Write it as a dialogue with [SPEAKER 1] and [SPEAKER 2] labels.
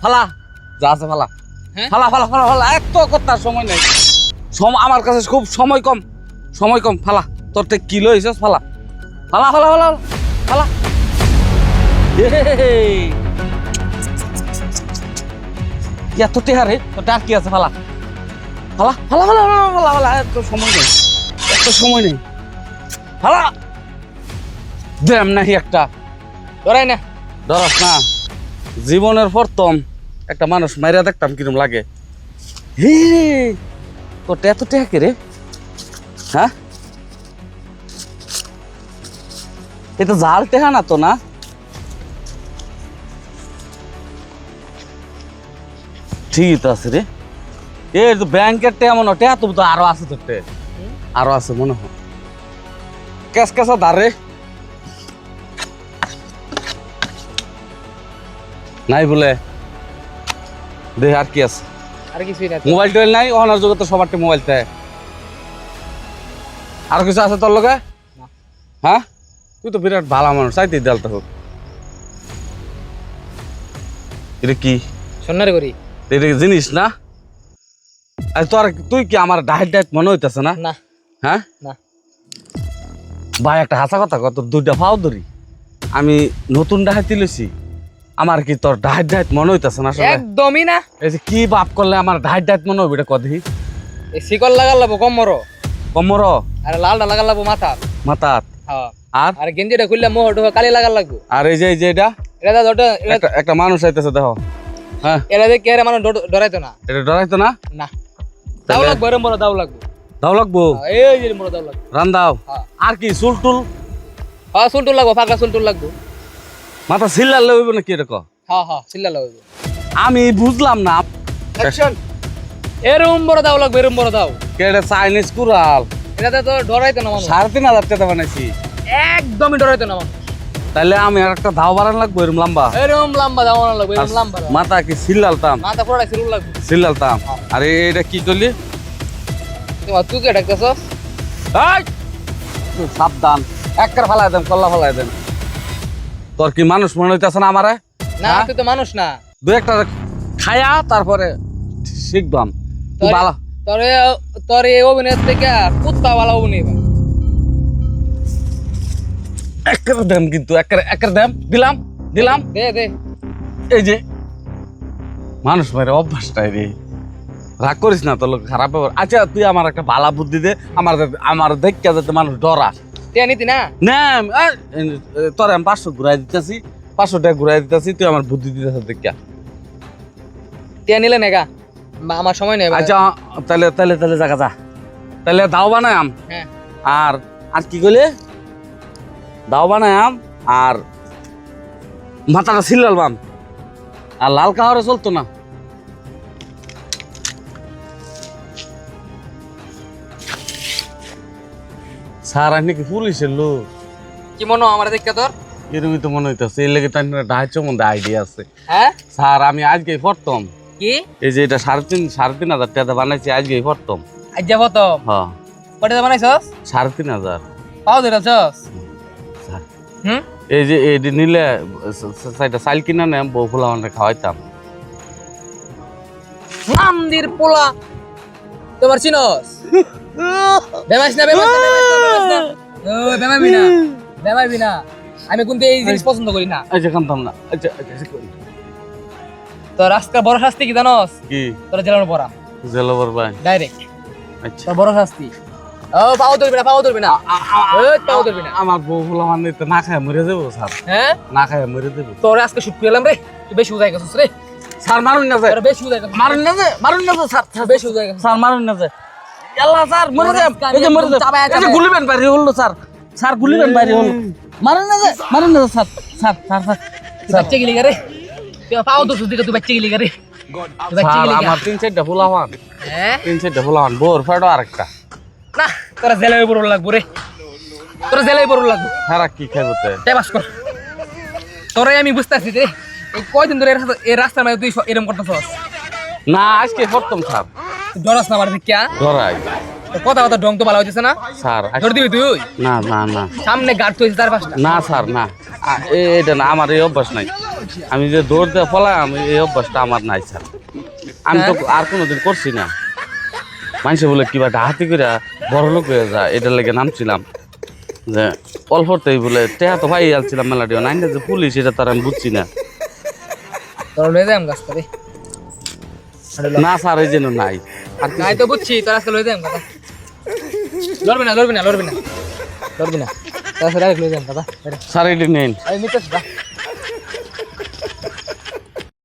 [SPEAKER 1] ফালা যা আছে ফালা ফালা ফালা ফালা ফালা এত কথার সময় নেই আমার কাছে খুব সময় কম ফালা তোর তে কি লইছস ফালা ফালা ফালা ফালা ফালা এত টেহারে তোর ডাক কি আছে ফালা ফালা ফালা ফালা ফালা ফালা এত সময় নেই ফালা দেম নাহি একটা
[SPEAKER 2] ধরাই না
[SPEAKER 1] ডরাস না জীবনের প্রথম একটা মানুষ মাইরা দেখতাম কিরম লাগে হে তোর এত টেহা কে রে হ্যাঁ এ তো জাল টেহা না তো না ঠিকই তো আছে রে এ তো ব্যাংকের টেহা মনে টেহা তো আরো আছে তোর টে আরো আছে মনে হয় ক্যাশ ক্যাশা দাঁড়ে নাই বলে দেখ আর কি আছে
[SPEAKER 2] আর কিছুই না
[SPEAKER 1] মোবাইল টোবাইল নাই অনার জগতে সবার মোবাইল থাকে আর কিছু আছে তোর লগে হ্যাঁ তুই তো বিরাট ভালো মানুষ চাইতে দেলটা হোক এটা কি
[SPEAKER 2] সোনার করি
[SPEAKER 1] এটা জিনিস না তোর তুই কি আমার ডাইট মনে হইতেছে না
[SPEAKER 2] না
[SPEAKER 1] হ্যাঁ
[SPEAKER 2] না
[SPEAKER 1] ভাই একটা হাসা কথা কত দুইটা ফাও ধরি আমি নতুন ডাহাতি লইছি আমার কি তোর ডাইট মনে হইতেছে না আসলে
[SPEAKER 2] একদমই না
[SPEAKER 1] এই যে কি বাপ করলে আমার ডাইট মনে হবে এটা কদি
[SPEAKER 2] এই শিকল লাগাল লাগবো
[SPEAKER 1] কমর
[SPEAKER 2] আর লালটা লাগাল লাগবো
[SPEAKER 1] মাথাত
[SPEAKER 2] হ্যাঁ
[SPEAKER 1] আর
[SPEAKER 2] আর গেঞ্জিটা খুললে মোহ টোহ কালি লাগাল লাগবো
[SPEAKER 1] আর এই যে এটা
[SPEAKER 2] এটা ওটা
[SPEAKER 1] একটা মানুষ আইতেছে দেখো হ্যাঁ
[SPEAKER 2] এটা দেখে আর মানুষ ডরাইতো না
[SPEAKER 1] এটা ডরাইতো না
[SPEAKER 2] না দাও লাগবো এরম বড় দাও লাগবো
[SPEAKER 1] দাও লাগবো
[SPEAKER 2] এই যে বড় দাও লাগবো
[SPEAKER 1] রান্দাও
[SPEAKER 2] হ্যাঁ।
[SPEAKER 1] আর কি চুল টুল
[SPEAKER 2] হ্যাঁ চুলটুল লাগবো ফাঁকা চুলটুল লাগবো
[SPEAKER 1] মাথা সিল্লার লইব না কি এরকম
[SPEAKER 2] হ্যাঁ চিল্লা লাগবো
[SPEAKER 1] আমি বুঝলাম না
[SPEAKER 2] এরম বড় দাও লাগবো এরম বড় দাও
[SPEAKER 1] কেডে চাইনিজ কুরাল
[SPEAKER 2] এটাতে তো ডরাইতো না মানুষ
[SPEAKER 1] 3,500 টাকা বানাইছি
[SPEAKER 2] একদমই ডরাইতো না মানুষ
[SPEAKER 1] তাহলে আমি আর একটা ধাও বাড়ান লাগবো এরম লম্বা
[SPEAKER 2] এরম লম্বা দাও লাগবো এরম লম্বা দাও।
[SPEAKER 1] মাথা কি সিল্লালতাম
[SPEAKER 2] মাথা পুরোটা সিরুল লাগবো
[SPEAKER 1] সিল্লালতাম আরে এটা কি করলি
[SPEAKER 2] তোমার তুই কে ডাকতেছস
[SPEAKER 1] তুই সাবধান একবার ফালাই দেন কল্লা ফালাই দেন তোর কি মানুষ মনে হইতেছে না আমারে
[SPEAKER 2] না তুই তো মানুষ না
[SPEAKER 1] দু একটা খায়া তারপরে শিখবাম তুই ভালো
[SPEAKER 2] তোর এই অভিনয় থেকে কুত্তা ভালো অভিনয়
[SPEAKER 1] একের দেন কিন্তু একের দেন দিলাম
[SPEAKER 2] দে
[SPEAKER 1] এই যে মানুষ মেরে অভ্যাসটাই রে রাগ করিস না তোর লোক খারাপ ব্যাপার আচ্ছা তুই আমার একটা ভালা বুদ্ধি দে আমার দেখা যাতে মানুষ ডরা
[SPEAKER 2] টিয়া নিতি না
[SPEAKER 1] না তোর আমি 500 ঘুরাই দিতেছি 500 টাকা ঘুরাই দিতেছি তুই আমার বুদ্ধি দিতেছ দেখা
[SPEAKER 2] টিয়া নিলে নেগা আমার সময় নেই
[SPEAKER 1] আচ্ছা তাহলে জায়গা যা তাহলে দাও বানাই আম
[SPEAKER 2] হ্যাঁ
[SPEAKER 1] আর কি কইলে দাও বানাই আম আর মাথাটা সিলাল বাম আর লাল কাহরে চলতো না স্যার আপনি কি পুলিশের লোক
[SPEAKER 2] কি মনে আমার দেখতে তোর
[SPEAKER 1] এরকমই তো মনে হইতেছে এর লেগে তার ডাইট সম্বন্ধে আইডিয়া আছে
[SPEAKER 2] হ্যাঁ
[SPEAKER 1] স্যার আমি আজকেই পড়তাম
[SPEAKER 2] কি
[SPEAKER 1] এই যে এটা 3,500 টাকা বানাইছি আজকেই পড়তাম
[SPEAKER 2] আজ যাবো তো
[SPEAKER 1] হ্যাঁ
[SPEAKER 2] কটা বানাইছস
[SPEAKER 1] 3,500
[SPEAKER 2] পাও দিছস হুম
[SPEAKER 1] এই যে এই নিলে সাইডটা সাইল কিনা নেম বউ ফুলা মানে খাওয়াইতাম
[SPEAKER 2] মন্দির পোলা তোমার চিনস বেমাইস না ওই বেমাইবি না আমি কিন্তু এই জিনিস পছন্দ করি না
[SPEAKER 1] আচ্ছা কামতাম না আচ্ছা করি
[SPEAKER 2] তোর আজকে বড় শাস্তি কি জানোস
[SPEAKER 1] কি
[SPEAKER 2] তোর জেলার পড়া
[SPEAKER 1] জেলাবর ভাই
[SPEAKER 2] ডাইরেক্ট
[SPEAKER 1] আচ্ছা
[SPEAKER 2] তোর বড় শাস্তি পাও ধরবি না পাও ধরবি না
[SPEAKER 1] আমার বউ ফুলা মানে তো না খায় মরে যাবো স্যার
[SPEAKER 2] হ্যাঁ
[SPEAKER 1] না খায় মরে যাবো
[SPEAKER 2] তোর আজকে শুট পেলাম রে তুই বেশি উজাই গেছিস রে
[SPEAKER 1] স্যার মারুন না যায়
[SPEAKER 2] তোর বেশি উজাই গেছিস
[SPEAKER 1] মারুন না যায় স্যার
[SPEAKER 2] বেশি উজাই গেছিস
[SPEAKER 1] স্যার মারুন না যায় আল্লাহ স্যার মরে যায় এই যে মরে যায় এই যে গুলিবেন বাইরে হলো স্যার গুলিবেন বাইরে হলো মারুন না যায় স্যার
[SPEAKER 2] বাচ্চা গিলি রে তুই পাও তো সুদি তুই বাচ্চা গিলি রে বাচ্চা গিলি
[SPEAKER 1] আমার 3-4টা ফুলাওয়ান
[SPEAKER 2] হ্যাঁ
[SPEAKER 1] 3-4টা ফুলাওয়ান বোর ফেডো আরেকটা
[SPEAKER 2] না তোরা জেলায় বড় লাগবো রে তোরা জেলায় বড় লাগবো
[SPEAKER 1] হ্যাঁ কি খাইবো তে
[SPEAKER 2] টাইম পাস কর তোরাই আমি বুঝতেছি রে এই কয়দিন ধরে এই রাস্তার মধ্যে তুই এরকম করতেছস
[SPEAKER 1] না আজকে প্রথম স্যার
[SPEAKER 2] ডরাস না আমার দিকে
[SPEAKER 1] ডরাই
[SPEAKER 2] কথা কথা ঢং তো ভালো হইতেছে না
[SPEAKER 1] স্যার
[SPEAKER 2] ধরে দিবি তুই
[SPEAKER 1] না না না
[SPEAKER 2] সামনে গার্ড হয়েছে 4-5টা
[SPEAKER 1] না স্যার না এটা না আমার এই অভ্যাস নাই আমি যে দৌড় দিয়ে ফলাই আমি এই অভ্যাসটা আমার নাই স্যার আমি তো আর কোনোদিন করছি না মানুষে বলে কিবা ডাহাতি করে বড় লোক হয়ে যায় এটার লেগে নামছিলাম যে অল্পতেই বলে টেহা তো ভাই আলছিলাম মেলাটিও নাই না যে পুলিশ এটা তার আমি বুঝছি না
[SPEAKER 2] তোর লয়ে যাম গাছটা রে
[SPEAKER 1] না স্যার এই জন্য নাই আর কিছু-
[SPEAKER 2] নাই তো বুঝছি তোর আজকে লয়ে যাম কথা লড়বি না তোর আজকে ডাইরেক্ট লয়ে যাম কথা
[SPEAKER 1] স্যার এটা নেন
[SPEAKER 2] আমি মিটাস